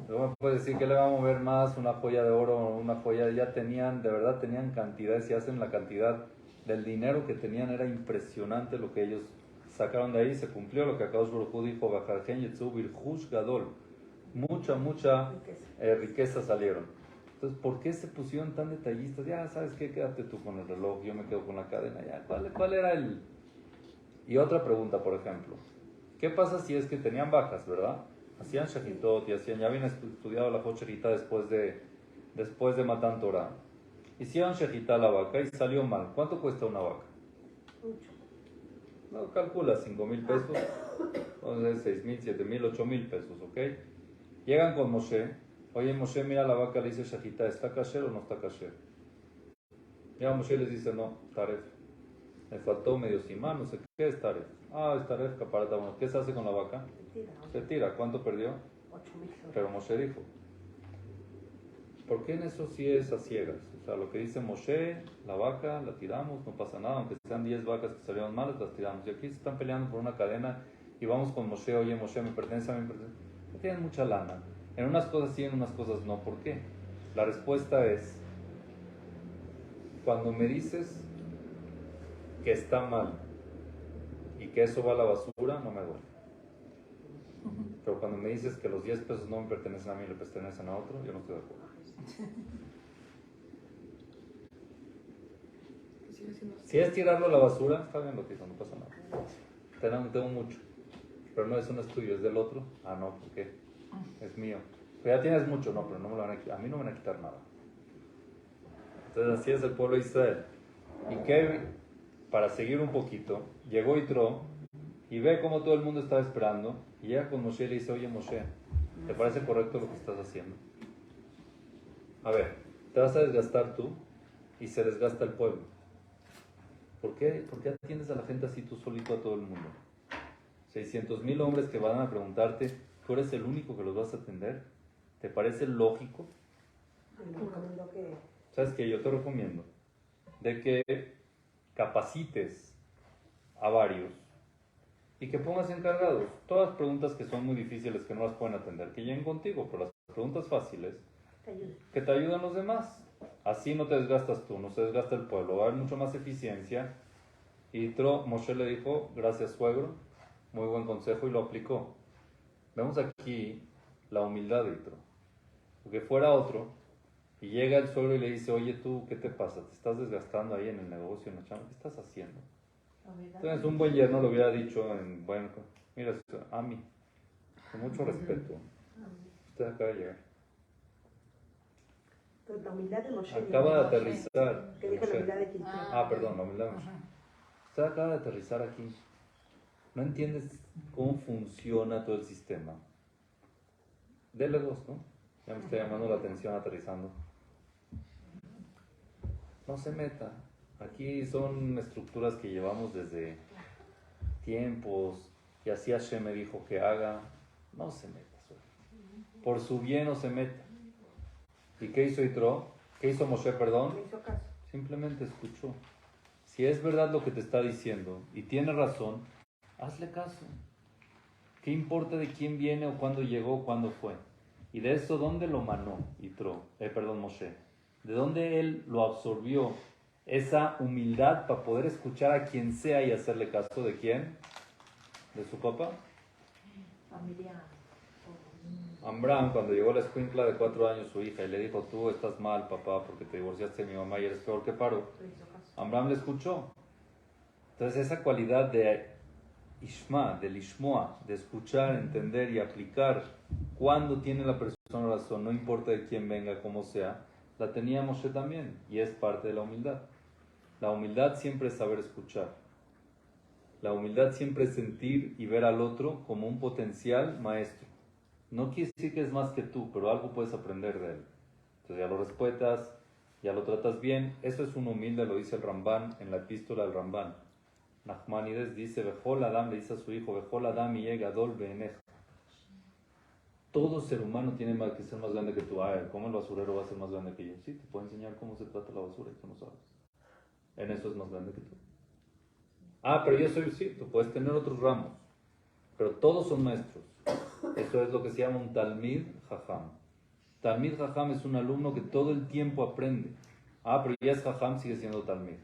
Luego me puede decir que le va a mover más una joya de oro o una joya. Ya tenían, de verdad tenían cantidades y hacen la cantidad del dinero que tenían. Era impresionante lo que ellos sacaron de ahí. Se cumplió lo que Akadosh Baruj Hu dijo, Bajarjen Yetzu Birjush Gadol. Mucha riqueza salieron. Entonces, ¿por qué se pusieron tan detallistas? Ya, ¿sabes qué? Quédate tú con el reloj, yo me quedo con la cadena. Ya, ¿cuál era el...? Y otra pregunta, por ejemplo. ¿Qué pasa si es que tenían vacas, verdad? Hacían shahitot y hacían... Ya habían estudiado la shahita después de Matan Torah. Hicieron shahita a la vaca y salió mal. ¿Cuánto cuesta una vaca? Mucho. No, calcula, 5,000 pesos. Entonces, 6,000, 7,000, 8,000 pesos, ¿ok? Llegan con Moshe. Oye, Moshe, mira la vaca, le dice shahita, ¿está kasher o no está kasher? Ya Moshe les dice, no, taref. Me faltó medio simán, no sé qué es taref. Ah, es taref, caparata. Bueno, ¿qué se hace con la vaca? Se tira. ¿Cuánto perdió? 8,000 soles. Pero Moshe dijo. ¿Por qué en eso sí es a ciegas? O sea, lo que dice Moshe, la vaca, la tiramos, no pasa nada. Aunque sean 10 vacas que salieron malas, las tiramos. Y aquí se están peleando por una cadena y vamos con Moshe, oye, Moshe, me pertenece a mí, me pertenece. No tienen mucha lana. En unas cosas sí, en unas cosas no. ¿Por qué? La respuesta es, cuando me dices que está mal y que eso va a la basura, no me duele. Pero cuando me dices que los 10 pesos no me pertenecen a mí y le pertenecen a otro, yo no estoy de acuerdo. Si es tirarlo a la basura, está bien lo que hizo, no pasa nada. Tengo mucho, pero no, eso no es tuyo, es del otro. Ah, no, ¿por qué? Es mío. Pero ya tienes mucho, no, pero no me lo van a quitar. A mí no me van a quitar nada. Entonces así es el pueblo de Israel. Y que, para seguir un poquito, llegó Yitro y ve cómo todo el mundo estaba esperando y llega con Moshe y le dice, oye Moshe, ¿te parece correcto lo que estás haciendo? A ver, te vas a desgastar tú y se desgasta el pueblo. ¿Por qué atiendes a la gente así tú solito a todo el mundo? 600,000 hombres que van a preguntarte, ¿tú eres el único que los vas a atender? ¿Te parece lógico? ¿Sabes qué? Yo te recomiendo de que capacites a varios y que pongas encargados. Todas las preguntas que son muy difíciles, que no las pueden atender, que lleguen contigo, pero las preguntas fáciles, que te ayuden los demás. Así no te desgastas tú, no se desgasta el pueblo, va a haber mucho más eficiencia. Y Moshe le dijo, gracias suegro, muy buen consejo, y lo aplicó. Vemos aquí la humildad de Yitro. Porque fuera otro, y llega el suegro y le dice, oye tú, ¿qué te pasa? ¿Te estás desgastando ahí en el negocio, en la chamba? ¿Qué estás haciendo? Entonces un buen yerno lo hubiera dicho, bueno, mira, a mí, con mucho respeto, usted acaba de llegar. Entonces, la humildad de Moshe. Acaba de aterrizar. Que dijo la humildad de Quintero. Perdón, la humildad de Moshe. Usted acaba de aterrizar aquí. No entiendes cómo funciona todo el sistema. Dele dos, ¿no? Ya me estoy llamando la atención aterrizando. No se meta. Aquí son estructuras que llevamos desde tiempos. Y así Hashem me dijo que haga. No se meta. Por su bien no se meta. ¿Y qué hizo Yitro? ¿Qué hizo Moshe, perdón? Me hizo caso. Simplemente escuchó. Si es verdad lo que te está diciendo y tiene razón, hazle caso. ¿Qué importa de quién viene o cuándo llegó o cuándo fue? Y de eso, ¿dónde lo manó Moshe? ¿De dónde él lo absorbió? Esa humildad para poder escuchar a quien sea y hacerle caso. ¿De quién? ¿De su papá? Familiar. Amram, cuando llegó la escuincla de 4 años, su hija, y le dijo, tú estás mal, papá, porque te divorciaste de mi mamá y eres peor que Paro. Amram le escuchó. Entonces esa cualidad de Ishma, del Ishmoa, de escuchar, entender y aplicar cuando tiene la persona razón, no importa de quién venga, como sea, la tenía Moshe también, y es parte de la humildad. La humildad siempre es saber escuchar. La humildad siempre es sentir y ver al otro como un potencial maestro. No quiere decir que es más que tú, pero algo puedes aprender de él. Entonces ya lo respetas, ya lo tratas bien. Eso es un humilde, lo dice el Ramban en la epístola del Ramban. Nachmanides dice, Bejol Adam, le dice a su hijo, Bejol Adam y Gadol Beeneja. Todo ser humano tiene que ser más grande que tú. ¿Cómo el basurero va a ser más grande que yo? Sí, te puedo enseñar cómo se trata la basura y tú no sabes. En eso es más grande que tú. Pero yo soy, sí, tú puedes tener otros ramos, pero todos son maestros. Eso es lo que se llama un Talmid Jajam. Talmid Jajam es un alumno que todo el tiempo aprende. Pero ya es Jajam, sigue siendo Talmid.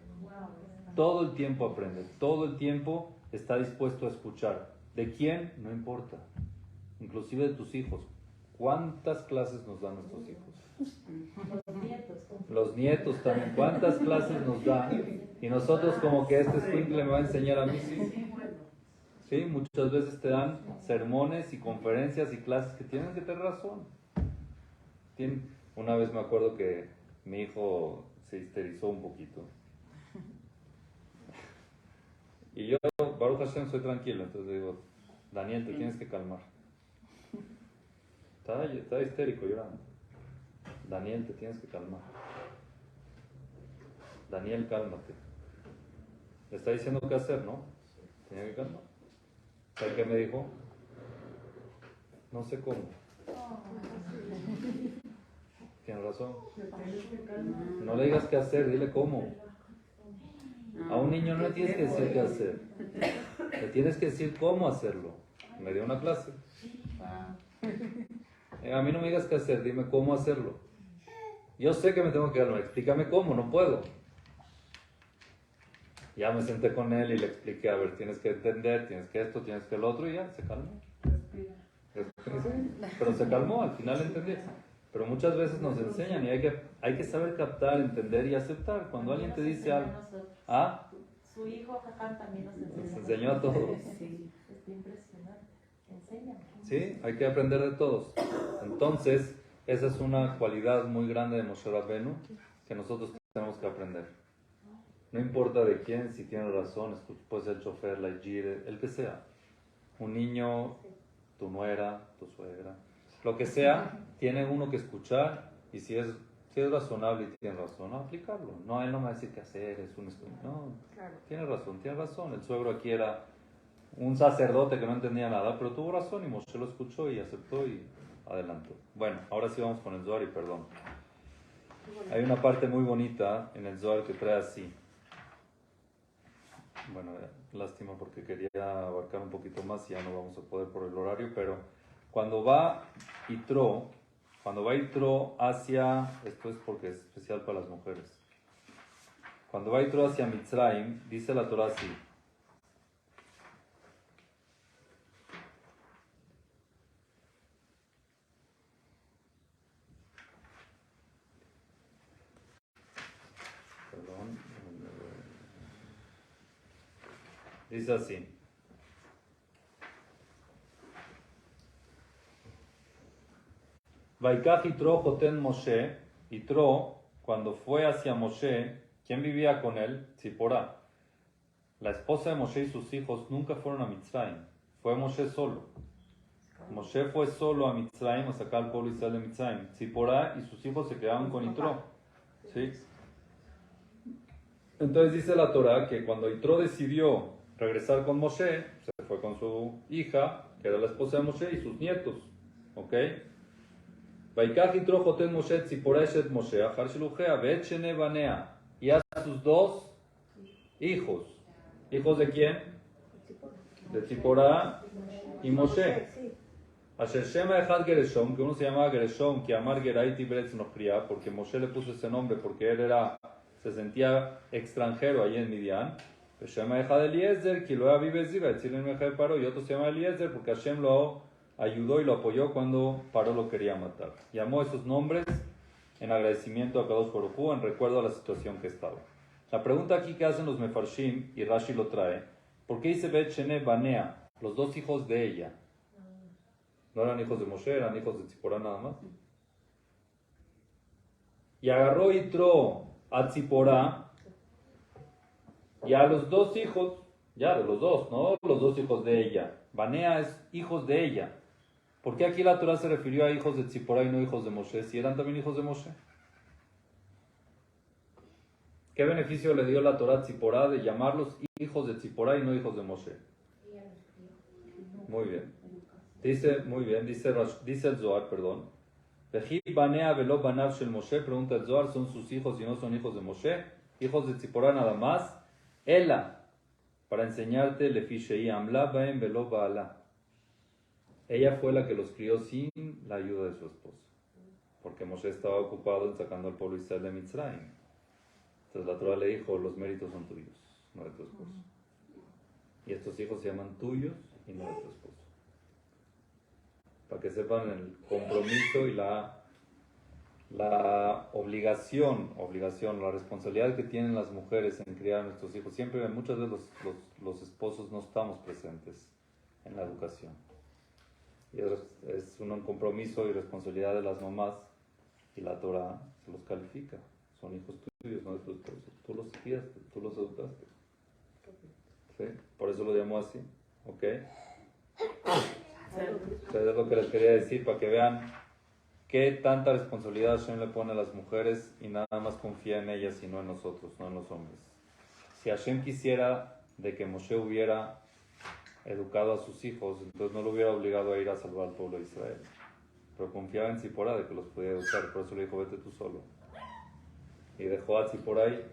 Todo el tiempo aprende, todo el tiempo está dispuesto a escuchar. ¿De quién? No importa. Inclusive de tus hijos. ¿Cuántas clases nos dan nuestros hijos? Los nietos también. ¿Cuántas clases nos dan? Y nosotros como que este escuincle me va a enseñar a mí, sí. Sí, muchas veces te dan sermones y conferencias y clases que tienen que tener razón. Una vez me acuerdo que mi hijo se histerizó un poquito. Y yo, Baruch Hashem, soy tranquilo. Entonces digo, Daniel, te tienes que calmar. Está histérico llorando. Daniel, te tienes que calmar. Daniel, cálmate. Le está diciendo qué hacer, ¿no? Tenía que calmar. ¿Sabes qué me dijo? No sé cómo. Tienes razón. No le digas qué hacer, dile cómo. A un niño no le tienes que decir qué hacer. Le tienes que decir cómo hacerlo. Me dio una clase. A mí no me digas qué hacer, dime cómo hacerlo. Yo sé que me tengo que calmar, explícame cómo, no puedo. Ya me senté con él y le expliqué, a ver, tienes que entender, tienes que esto, tienes que el otro, y ya, se calmó. Pero se calmó, al final entendí. Pero muchas veces nos enseñan y hay que saber captar, entender y aceptar. Cuando alguien te dice algo... Su hijo Jajam también nos enseñó. Nos enseñó a todos. Sí, está impresionante. Enséñame. Sí, hay que aprender de todos. Entonces, esa es una cualidad muy grande de Moshe Rabbenu que nosotros tenemos que aprender. No importa de quién, si tiene razón, puede ser el chofer, la hijire, el que sea. Un niño, tu nuera, tu suegra, lo que sea, tiene uno que escuchar y si es razonable y tiene razón, no aplicarlo. No, él no me va a decir qué hacer, es un estudio. No, Claro. tiene razón. El suegro aquí era un sacerdote que no entendía nada, pero tuvo razón y Moshe lo escuchó y aceptó y adelantó. Bueno, ahora sí vamos con el Zohar y perdón. Hay una parte muy bonita en el Zohar que trae así. Bueno, lástima porque quería abarcar un poquito más y ya no vamos a poder por el horario, pero cuando va Yitro hacia, esto es porque es especial para las mujeres, cuando va Yitro hacia Mitzrayim, dice la Torah así. Perdón. Dice así. Vaikach Yitro Joten Moshe. Yitro, cuando fue hacia Moshe, ¿quién vivía con él? Tzipora. La esposa de Moshe y sus hijos nunca fueron a Mitzrayim. Fue Moshe solo. Moshe fue solo a Mitzrayim, a sacar al pueblo Israel de Mitzrayim. Tzipora y sus hijos se quedaron con Yitro. ¿Sí? Entonces dice la Torah que cuando Yitro decidió regresar con Moshe, se fue con su hija, que era la esposa de Moshe, y sus nietos. ¿Ok? Vaikach Yitro Joten Moshe Tzipora Eshet Moshe Achar Shilujea Ve'et Shene Banea, y a sus dos hijos. ¿Hijos de quién? De Tzipora y Moshe. Asher Shema Echad Gereshom, que uno se llamaba Gereshom, que Amar Geraiti Beretz Nochria, porque Moshe le puso ese nombre porque él se sentía extranjero allí en Midian. Shema Echad Eliezer, que lo vive Ziva, Etzilin Mejad Paro, y otro se llama Eliezer porque Hashem lo ayudó y lo apoyó cuando Paró lo quería matar. Llamó esos nombres en agradecimiento a Kadosh Baruj Hu, en recuerdo a la situación que estaba. La pregunta aquí que hacen los Mefarshim, y Rashi lo trae, ¿por qué dice Bet Shene Banea, los dos hijos de ella? ¿No eran hijos de Moshe, eran hijos de Tziporá nada más? Y agarró Yitro a Tziporá y a los dos hijos, ya de los dos, ¿no? Los dos hijos de ella. Banea es hijos de ella. ¿Por qué aquí la Torah se refirió a hijos de Tziporá y no hijos de Moshe? Si eran también hijos de Moshe. ¿Qué beneficio le dio la Torah a Tziporá de llamarlos hijos de Tziporá y no hijos de Moshe? Muy bien. Dice el Zohar, perdón. Veji banea velo banav shel Moshe, pregunta el Zohar, ¿son sus hijos y no son hijos de Moshe? Hijos de Tziporá nada más. Ela, para enseñarte, lefi shei amla baem velo baala. Ella fue la que los crió sin la ayuda de su esposo. Porque Moshe estaba ocupado en sacando al pueblo Israel de Mitzrayim. Entonces la Torah le dijo, los méritos son tuyos, no de tu esposo. Y estos hijos se llaman tuyos y no de tu esposo. Para que sepan el compromiso y la obligación, la responsabilidad que tienen las mujeres en criar a nuestros hijos. Siempre, muchas veces los esposos no estamos presentes en la educación. Y es un compromiso y responsabilidad de las mamás, y la Torah se los califica. Son hijos tuyos, no de tu esposo. Tú los criaste, tú los educaste. ¿Sí? Por eso lo llamó así. ¿Ok? Entonces es lo que les quería decir, para que vean qué tanta responsabilidad Hashem le pone a las mujeres y nada más confía en ellas y no en nosotros, no en los hombres. Si Hashem quisiera de que Moshe hubiera educado a sus hijos, entonces no lo hubiera obligado a ir a salvar al pueblo de Israel. Pero confiaba en Tziporá de que los podía educar, por eso le dijo, vete tú solo. Y dejó a Tziporá ahí.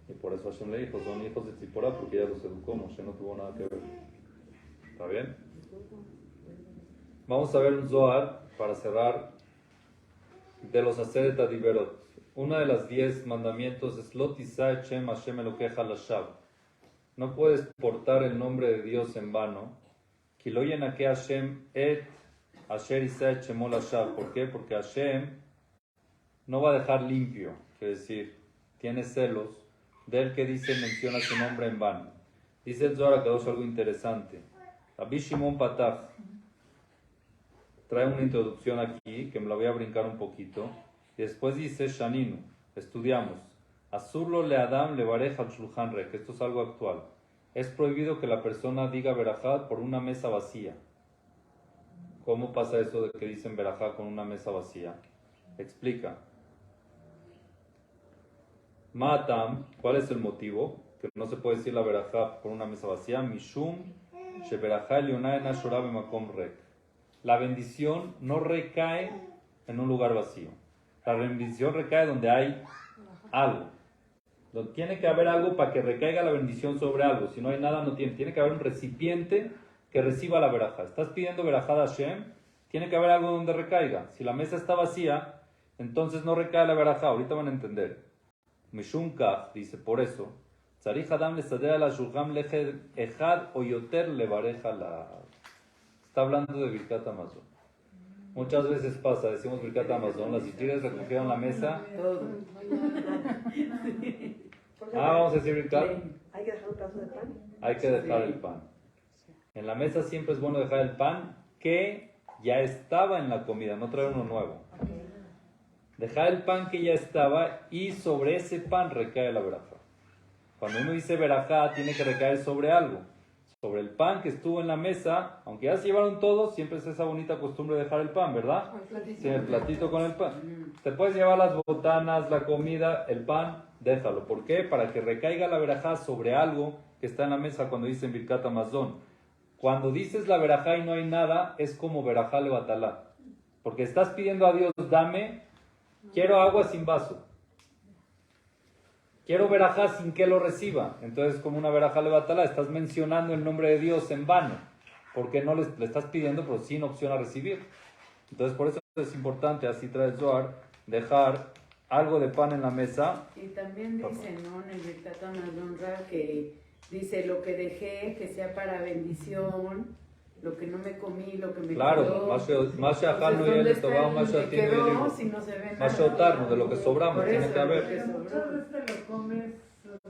Y por eso Hashem le dijo, son hijos de Tziporá porque ella los educó, Moshe no tuvo nada que ver. ¿Está bien? Vamos a ver un Zohar para cerrar de los Aseret Adiberot. Una de las 10 mandamientos es Lo tisa Hashem Hashem Elokeja Lashav. No puedes portar el nombre de Dios en vano. Ki lo yenake Hashem et Asher isa et Shemo Lashav. ¿Por qué? Porque Hashem no va a dejar limpio, es decir, tiene celos del que dice menciona su nombre en vano. Dice el Zohar Akadosh algo interesante. Rabbi Shimon Patach trae una introducción aquí, que me la voy a brincar un poquito, y después dice Shaninu, estudiamos, Azurlo le Adam le barej al shulchan rek, esto es algo actual, es prohibido que la persona diga verajá por una mesa vacía. ¿Cómo pasa eso de que dicen verajá con una mesa vacía? Explica. Matam, ¿cuál es el motivo? Que no se puede decir la verajá por una mesa vacía, Mishum she verajá elionah en ashorah b'makom rek. La bendición no recae en un lugar vacío. La bendición recae donde hay algo. Donde tiene que haber algo para que recaiga la bendición sobre algo. Si no hay nada, no tiene. Tiene que haber un recipiente que reciba la verajá. Estás pidiendo verajá de Hashem, tiene que haber algo donde recaiga. Si la mesa está vacía, entonces no recae la verajá. Ahorita van a entender. Mishum Kaf dice, por eso, Tzarich Adam le sadea la shulchan lejed echad o yoter le bareja la... Está hablando de Birkat Hamazon. Muchas veces pasa, decimos Birkat Hamazon, las hijos recogieron la mesa. Vamos a decir Birkat. Hay que dejar un pedazo de pan. Hay que dejar el pan. En la mesa siempre es bueno dejar el pan que ya estaba en la comida, no traer uno nuevo. Dejar el pan que ya estaba y sobre ese pan recae la verajá. Cuando uno dice verajá, tiene que recaer sobre algo. Sobre el pan que estuvo en la mesa, aunque ya se llevaron todos, siempre es esa bonita costumbre de dejar el pan, ¿verdad? Sí, el platito con el pan. Te puedes llevar las botanas, la comida, el pan, déjalo. ¿Por qué? Para que recaiga la verajá sobre algo que está en la mesa cuando dicen Birkat Hamazon. Cuando dices la verajá y no hay nada, es como verajá le batalá. Porque estás pidiendo a Dios, dame, quiero agua sin vaso. Quiero verajá sin que lo reciba. Entonces, como una verajá le batalá, estás mencionando el nombre de Dios en vano. Porque no le estás pidiendo, pero sin opción a recibir. Entonces, por eso es importante, así trae el Zohar, dejar algo de pan en la mesa. Y también dice, ¿no? En el Birkat Hamazon que dice, lo que dejé, que sea para bendición, lo que no me comí, lo que me Claro, quedó. más shahal no Entonces, ¿dónde yele está tobao, el más que shatin no quedó yele. si no se ve Más nada? shotarnos, de lo que sobramos, Por tiene eso, que haber. lo que Muchas sobró. veces te lo comes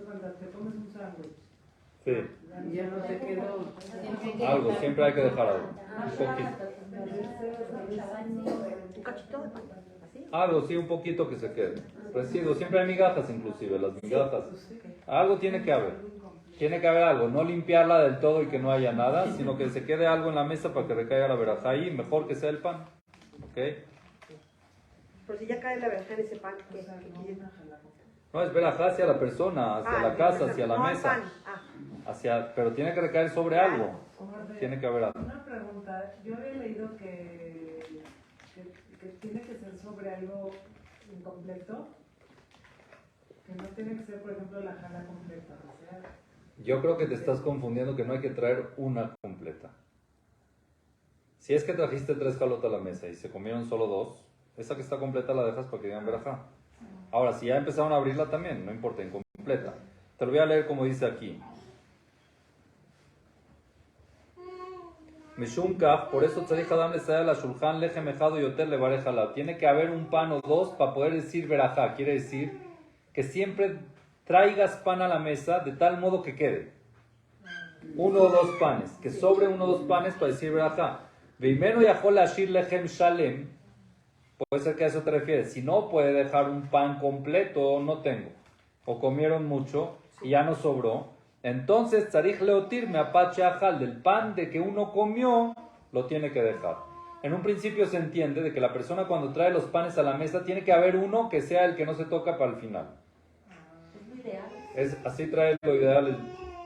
cuando te comes un sándwich. Sí, Ya no te quedó. algo, siempre hay que dejar algo. Un poquito. Un cachito de pan. Así. Algo, sí, un poquito que se quede. Residuos, siempre hay migajas inclusive, las migajas. Algo tiene que haber. Tiene que haber algo, no limpiarla del todo y que no haya nada, sino que se quede algo en la mesa para que recaiga la verajá ahí, mejor que sea el pan. ¿Ok? Pero si ya cae la verajá en ese pan, ¿qué? No, es verajá hacia la persona, hacia la casa, hacia la no al mesa. pan. Pero tiene que recaer sobre algo. Tiene que haber algo. Una pregunta, yo había leído que tiene que ser sobre algo incompleto, que no tiene que ser, por ejemplo, la jala completa. O sea, Yo creo que te estás confundiendo, que no hay que traer una completa. Si es que trajiste 3 jalotas a la mesa y se comieron solo 2, esa que está completa la dejas para que digan verajá. Ahora, si ya empezaron a abrirla también, no importa, incompleta. Te lo voy a leer como dice aquí. Mishum kaf, por eso tzarich adam lesayar la shulchan lechem echad yoter levarech alav. Tiene que haber un pan o 2 para poder decir verajá. Quiere decir que siempre traigas pan a la mesa de tal modo que quede 1 o 2 panes, que sobre 1 o 2 panes para decir verajá. Veimeno yachol ashir lechem shalem, puede ser que a eso te refieres. Si no, puede dejar un pan completo, no tengo, o comieron mucho y ya no sobró. Entonces, tzarich leotir me apache ajal, del pan de que uno comió, lo tiene que dejar. En un principio se entiende de que la persona cuando trae los panes a la mesa tiene que haber uno que sea el que no se toca para el final. Es lo ideal. Así trae lo ideal,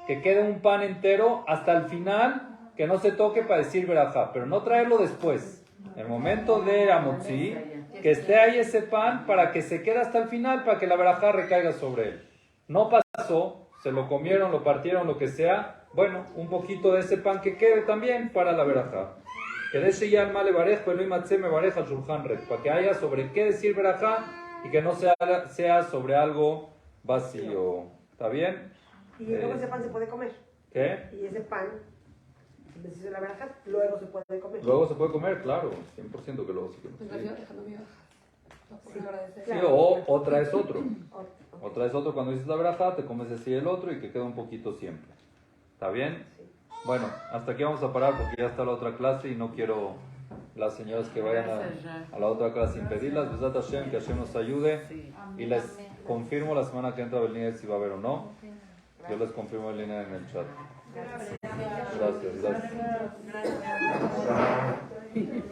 que quede un pan entero hasta el final, que no se toque para decir verajá, pero no traerlo después. En el momento de amotzi, que esté ahí ese pan para que se quede hasta el final, para que la verajá recaiga sobre él. No pasó, se lo comieron, lo partieron, lo que sea. Bueno, un poquito de ese pan que quede también para la verajá. Que de ese ya mal le barejo, el me bareja shulchan rek, para que haya sobre qué decir verajá y que no sea sobre algo vacío. ¿Está bien? Y luego ese pan se puede comer. ¿Qué? Y ese pan, si les hizo la verajá, luego se puede comer. Luego se puede comer, claro, 100% que luego se puede Pues comer. yo dejando mi baja. Por agradecer. Sí, o traes otro. O traes otro cuando dices la verajá, te comes así el otro y que queda un poquito siempre. ¿Está bien? Sí. Bueno, hasta aquí vamos a parar porque ya está la otra clase y no quiero las señoras que vayan a la otra clase sin pedirlas. Besat Hashem, que Hashem nos ayude. Y les confirmo la semana que entra Belina si va a haber o no. Yo les confirmo Belina en el chat. Gracias, gracias. Gracias.